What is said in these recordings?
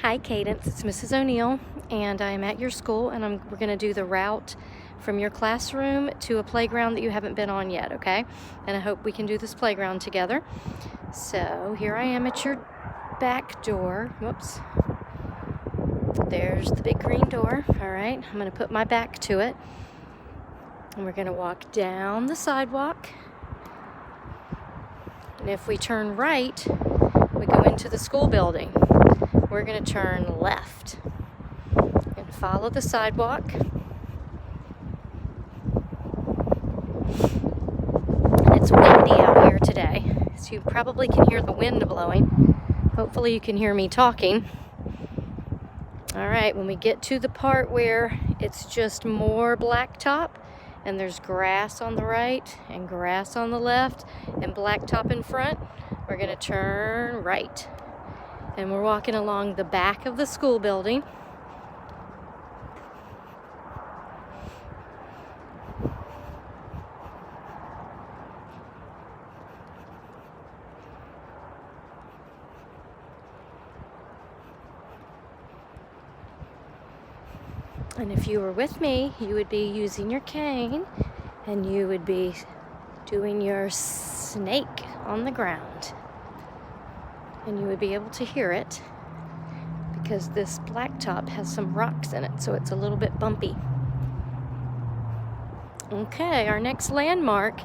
Hi Cadence, it's Mrs. O'Neill, and I'm at your school, and we're going to do the route from your classroom to a playground that you haven't been on yet, okay? And I hope we can do this playground together. So here I am at your back door. Whoops. There's the big green door. All right, I'm going to put my back to it, and we're going to walk down the sidewalk. And if we turn right, we go into the school building. We're going to turn left and follow the sidewalk. And it's windy out here today, so you probably can hear the wind blowing. Hopefully you can hear me talking. All right, when we get to the part where it's just more blacktop and there's grass on the right and grass on the left and blacktop in front, we're going to turn right. And we're walking along the back of the school building. And if you were with me, you would be using your cane and you would be doing your snake on the ground. And you would be able to hear it because this blacktop has some rocks in it, so it's a little bit bumpy. Okay, our next landmark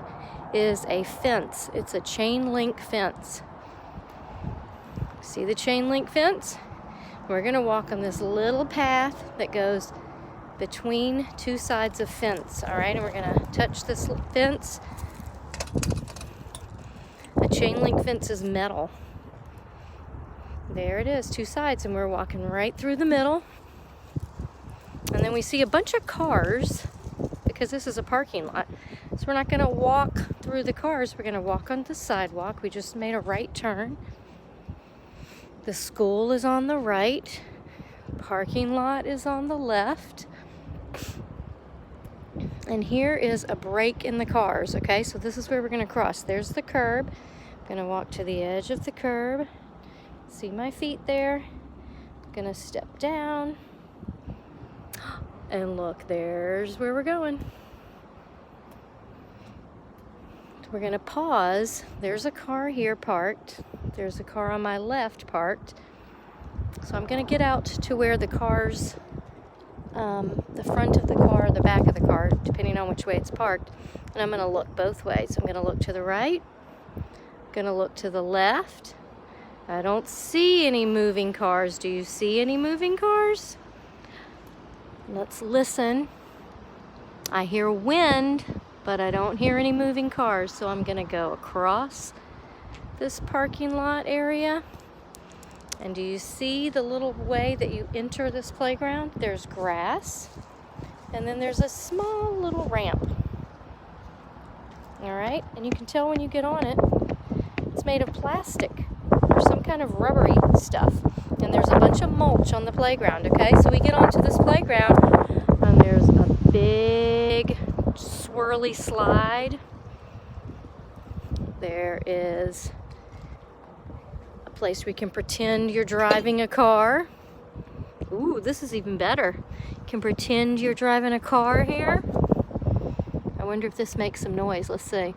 is a fence. It's a chain link fence. See the chain link fence? We're gonna walk on this little path that goes between two sides of fence, all right? And we're gonna touch this fence. A chain link fence is metal. There it is, two sides, and we're walking right through the middle. And then we see a bunch of cars because this is a parking lot. So we're not gonna walk through the cars, we're gonna walk on the sidewalk. We just made a right turn. The school is on the right. Parking lot is on the left. And here is a break in the cars, okay? So this is where we're gonna cross. There's the curb. I'm gonna walk to the edge of the curb. See my feet there. I'm gonna step down. And look, there's where we're going. We're gonna pause. There's a car here parked. There's a car on my left parked. So I'm gonna get out to where the cars, the front of the car, the back of the car, depending on which way it's parked. And I'm gonna look both ways. I'm gonna look to the right. I'm gonna look to the left. I don't see any moving cars. Do you see any moving cars? Let's listen. I hear wind, but I don't hear any moving cars. So I'm gonna go across this parking lot area. And do you see the little way that you enter this playground? There's grass, and then there's a small little ramp. All right, and you can tell when you get on it, it's made of plastic or some kind of rubbery stuff. And there's a bunch of mulch on the playground, okay? So we get onto this playground, and there's a big swirly slide. There is a place we can pretend you're driving a car. Ooh, this is even better. You can pretend you're driving a car here. I wonder if this makes some noise. Let's see.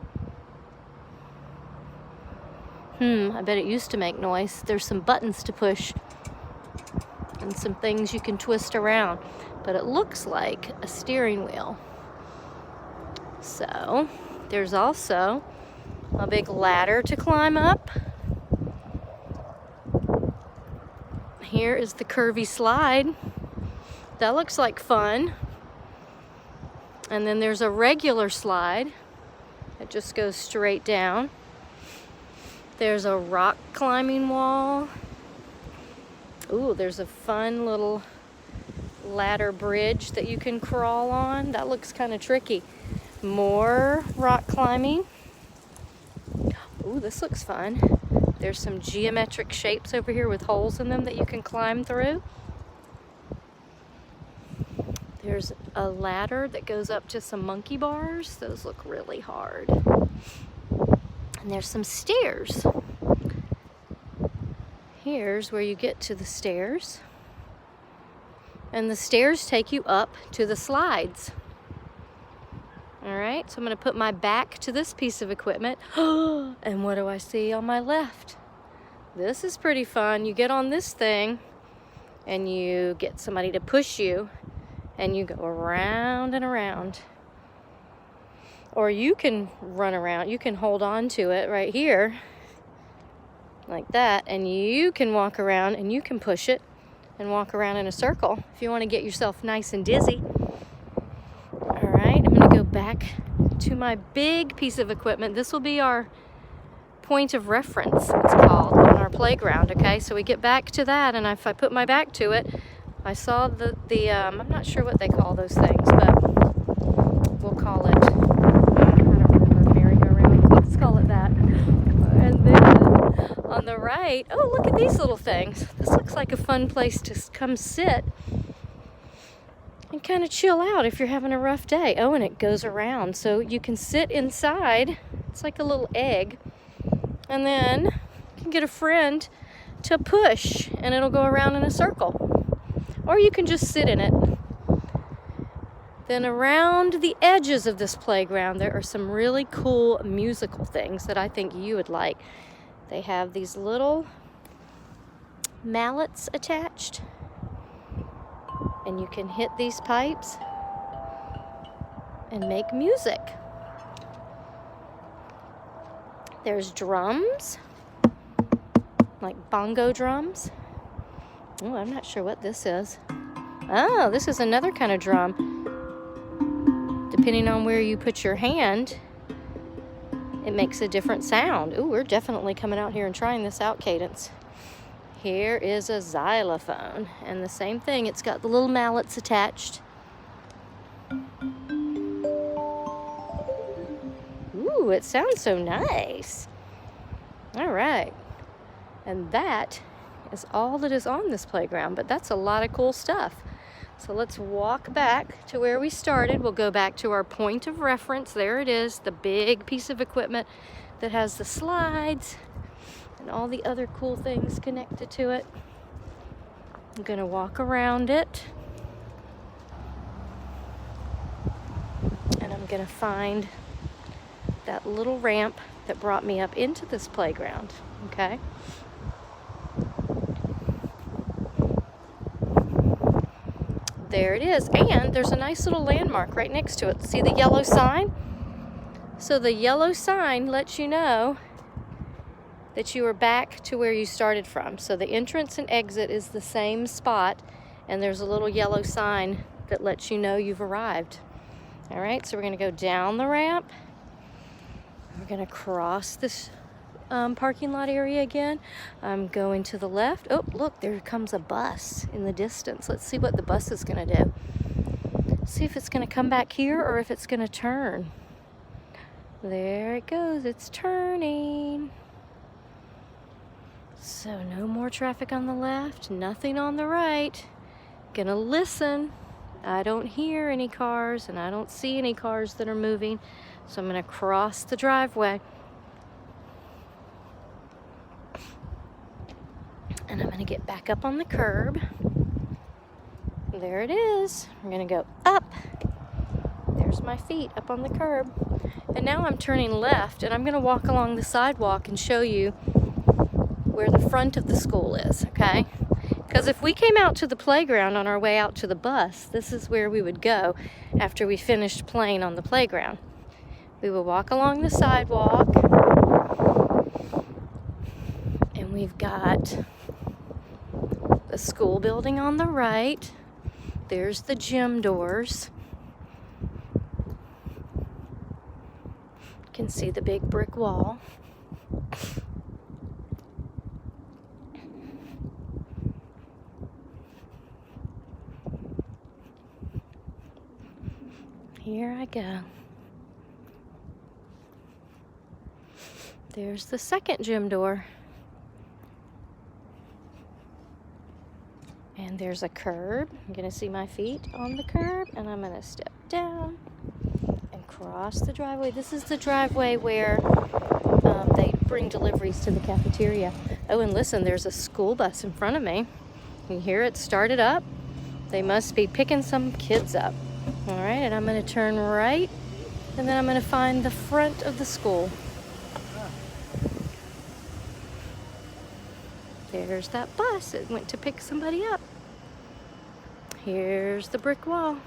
I bet it used to make noise. There's some buttons to push and some things you can twist around, but it looks like a steering wheel. So there's also a big ladder to climb up. Here is the curvy slide. That looks like fun. And then there's a regular slide that just goes straight down. There's a rock climbing wall. Ooh, there's a fun little ladder bridge that you can crawl on. That looks kind of tricky. More rock climbing. Ooh, this looks fun. There's some geometric shapes over here with holes in them that you can climb through. There's a ladder that goes up to some monkey bars. Those look really hard. And there's some stairs. Here's where you get to the stairs. And the stairs take you up to the slides. All right, so I'm gonna put my back to this piece of equipment. And what do I see on my left? This is pretty fun. You get on this thing and you get somebody to push you and you go around and around. Or you can run around, you can hold on to it right here, like that, and you can walk around and you can push it and walk around in a circle if you want to get yourself nice and dizzy. All right, I'm gonna go back to my big piece of equipment. This will be our point of reference, it's called, on our playground, okay? So we get back to that, and if I put my back to it, I saw I'm not sure what they call those things, but we'll call it, I don't remember, merry-go-round. Let's call it that. And then on the right, oh, look at these little things. This looks like a fun place to come sit and kind of chill out if you're having a rough day. Oh, and it goes around, so you can sit inside. It's like a little egg. And then you can get a friend to push, and it'll go around in a circle. Or you can just sit in it. Then around the edges of this playground, there are some really cool musical things that I think you would like. They have these little mallets attached, and you can hit these pipes and make music. There's drums, like bongo drums. Oh, I'm not sure what this is. Oh, this is another kind of drum. Depending on where you put your hand, it makes a different sound. Ooh, we're definitely coming out here and trying this out, Cadence. Here is a xylophone, and the same thing, it's got the little mallets attached. Ooh, it sounds so nice. All right, and that is all that is on this playground, but that's a lot of cool stuff. So let's walk back to where we started. We'll go back to our point of reference. There it is, the big piece of equipment that has the slides and all the other cool things connected to it. I'm gonna walk around it, and I'm gonna find that little ramp that brought me up into this playground, okay? There it is, and there's a nice little landmark right next to it. See the yellow sign? So the yellow sign lets you know that you are back to where you started from. So the entrance and exit is the same spot, and there's a little yellow sign that lets you know you've arrived. All right, so we're gonna go down the ramp. We're gonna cross this parking lot area again. I'm going to the left. Oh, look, there comes a bus in the distance. Let's see what the bus is gonna do. See if it's gonna come back here or if it's gonna turn. There it goes, it's turning. So no more traffic on the left, nothing on the right. Gonna listen. I don't hear any cars and I don't see any cars that are moving. So I'm gonna cross the driveway. And I'm gonna get back up on the curb. There it is. I'm gonna go up. There's my feet up on the curb. And now I'm turning left, and I'm gonna walk along the sidewalk and show you where the front of the school is, okay? Because if we came out to the playground on our way out to the bus, this is where we would go after we finished playing on the playground. We would walk along the sidewalk, and we've got the school building on the right. There's the gym doors. You can see the big brick wall. Here I go. There's the second gym door. And there's a curb. I'm gonna see my feet on the curb, and I'm gonna step down and cross the driveway. This is the driveway where they bring deliveries to the cafeteria. Oh, and listen, there's a school bus in front of me. You hear it started up? They must be picking some kids up. All right, and I'm going to turn right, and then I'm going to find the front of the school. There's that bus. It went to pick somebody up. Here's the brick wall.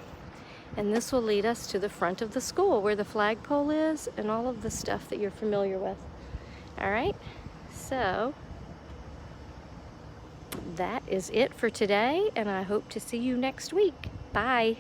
And this will lead us to the front of the school where the flagpole is and all of the stuff that you're familiar with. All right, so that is it for today, and I hope to see you next week. Bye.